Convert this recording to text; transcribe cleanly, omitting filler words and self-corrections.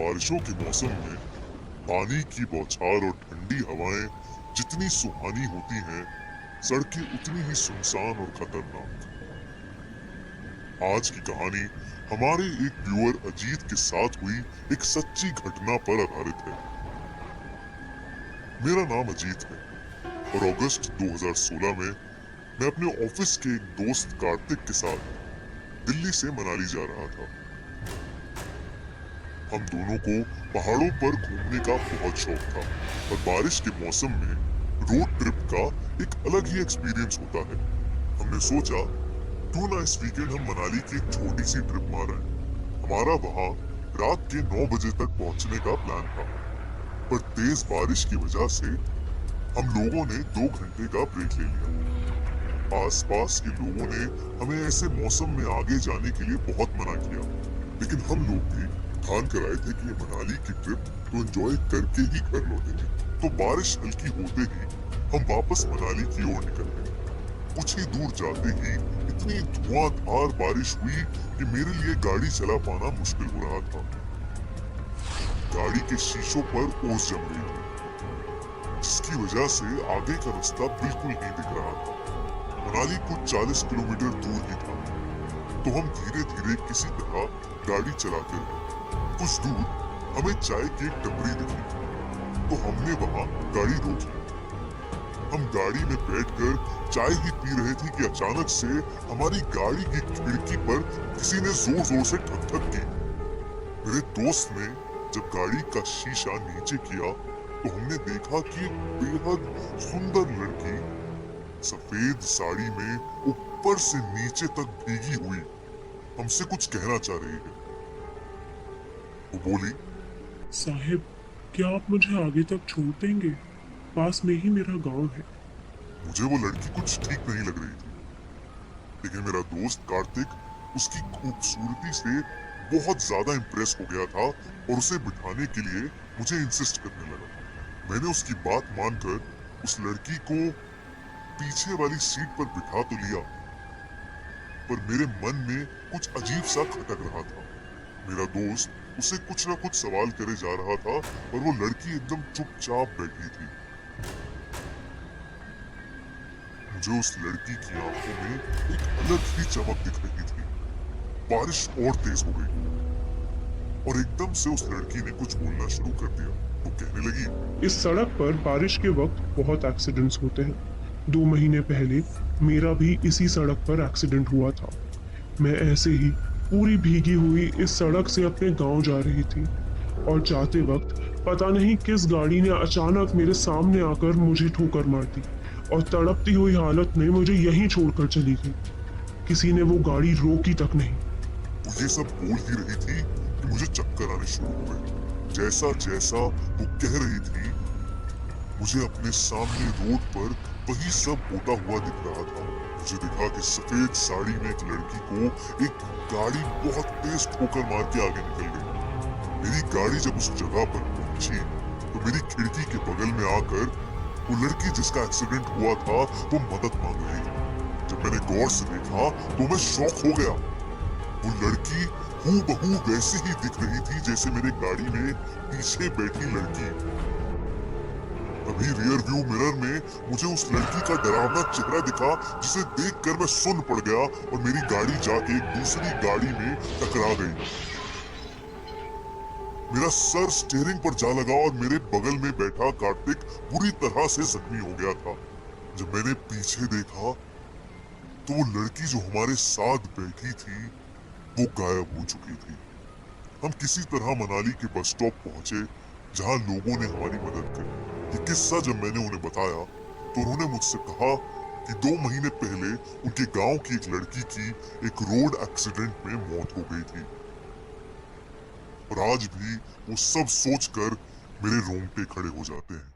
बारिशों के मौसम में पानी की बौछार और ठंडी हवाएं जितनी सुहानी होती हैं, सड़कें उतनी ही सुनसान और खतरनाक। आज की कहानी हमारे एक व्यूअर अजीत के साथ हुई एक सच्ची घटना पर आधारित है। मेरा नाम अजीत है और अगस्त 2016 में मैं अपने ऑफिस के एक दोस्त कार्तिक के साथ दिल्ली से मनाली जा रहा था। हम दोनों को पहाड़ों पर घूमने का बहुत शौक था और बारिश के मौसम में रोड ट्रिप का एक अलग ही एक्सपीरियंस होता है। हमने सोचा क्यों ना इस वीकेंड हम मनाली की एक छोटी सी ट्रिप मार आए। हमारा वहाँ रात के 9 बजे तक पहुँचने का प्लान था, पर तेज बारिश की वजह से हम लोगों ने 2 घंटे का ब्रेक ले लिया। आसपास के लोगों ने हमें ऐसे मौसम में आगे जाने के लिए बहुत मना किया, लेकिन हम लोग भी ठान कर आए थे कि ये मनाली की ट्रिप तो एंजॉय करके ही घर लौटेंगे। तो बारिश हल्की होते ही हम वापस मनाली की ओर निकल गए। कुछ ही दूर जाते ही इतनी धुआंधार बारिश हुई कि मेरे लिए गाड़ी चला पाना मुश्किल हो रहा था। गाड़ी के शीशों पर ओस जम गई थी, जिसकी वजह से आगे का रास्ता बिल्कुल नहीं दिख रहा था। मनाली कुछ 40 किलोमीटर दूर ही था, तो हम धीरे धीरे किसी तरह गाड़ी चलाते रहे। कुछ दूर हमें चाय की एक टपरी दिखी, तो हमने वहां गाड़ी रोकी। हम गाड़ी में बैठकर चाय ही पी रहे थे कि अचानक से हमारी गाड़ी की खिड़की पर किसी ने जोर जोर से ठक ठक की। मेरे दोस्त ने जब गाड़ी का शीशा नीचे किया तो हमने देखा कि एक बेहद सुंदर लड़की सफेद साड़ी में ऊपर से नीचे तक भीगी हुई हमसे कुछ कहना चाह रही है। वो बोली, साहिब, क्या आप मुझे आगे तक छोड़ देंगे? पास में ही मेरा गांव है। मुझे वो लड़की कुछ ठीक नहीं लग रही थी, लेकिन मेरा दोस्त कार्तिक उसकी खूबसूरती से बहुत ज्यादा इम्प्रेस हो गया था और उसे बिठाने के लिए मुझे इंसिस्ट करने लगा। मैंने उसकी बात मानकर उस लड़की को पीछे वाली सीट पर बिठा तो लिया, पर मेरे मन में कुछ अजीब सा खटक रहा था। मेरा दोस्त उसे कुछ ना कुछ सवाल करे जा रहा था और वो लड़की एकदम चुपचाप बैठी थी। मुझे उस लड़की की आंखों में एक अलग ही चमक दिख रही थी। बारिश और तेज हो गई और एकदम से उस लड़की ने कुछ बोलना शुरू कर दिया। वो कहने लगी, इस सड़क पर बारिश के वक्त बहुत एक्सीडेंट्स होते हैं। 2 महीने पहले मेरा भी इसी सड़क पर एक्सीडेंट हुआ था। मैं ऐसे ही पूरी भीगी हुई इस सड़क से अपने गांव जा रही थी और जाते वक्त पता नहीं किस गाड़ी ने अचानक मेरे सामने आकर मुझे ठोकर मार दी और तड़पती हुई हालत में मुझे यहीं छोड़कर चली गई। किसी ने वो गाड़ी रोकी तक नहीं। वो ये सब बोल ही रही थी कि मुझे चक्कर आने शुरू हो गए। जैसा जैसा वो कह रही थी, मुझे अपने सामने रोड पर वही सब होता हुआ दिख रहा था। मुझे दिखा कि सफेद साड़ी में एक लड़की को एक गाड़ी बहुत तेज ठोकर मार के आगे निकल गई। मेरी गाड़ी जब उस जगह पर पहुंची तो मेरी खिड़की के बगल में आकर वो लड़की जिसका एक्सीडेंट हुआ था वो मदद मांग रही थी। जब मैंने गौर से देखा तो मैं शॉक हो गया। वो लड़की हूबहू वैसे ही दिख रही थी जैसे मेरे गाड़ी में पीछे बैठी लड़की। तभी रियर व्यू मिरर में मुझे उस लड़की का डरावना चेहरा दिखा, जिसे देखकर मैं सुन्न पड़ गया और मेरी गाड़ी जाके एक दूसरी गाड़ी में टकरा गई। मेरा सर स्टीयरिंग पर जा लगा और मेरे बगल में बैठा कार्तिक बुरी तरह से जख्मी हो गया था। जब मैंने पीछे देखा तो वो लड़की जो हमारे साथ बैठी थी वो गायब हो चुकी थी। हम किसी तरह मनाली के बस स्टॉप पहुंचे, जहां लोगों ने हमारी मदद करी। ये किस्सा जब मैंने उन्हें बताया तो उन्होंने मुझसे कहा कि 2 महीने पहले उनके गांव की एक लड़की की एक रोड एक्सीडेंट में मौत हो गई थी। और आज भी वो सब सोचकर मेरे रोंगटे खड़े हो जाते हैं।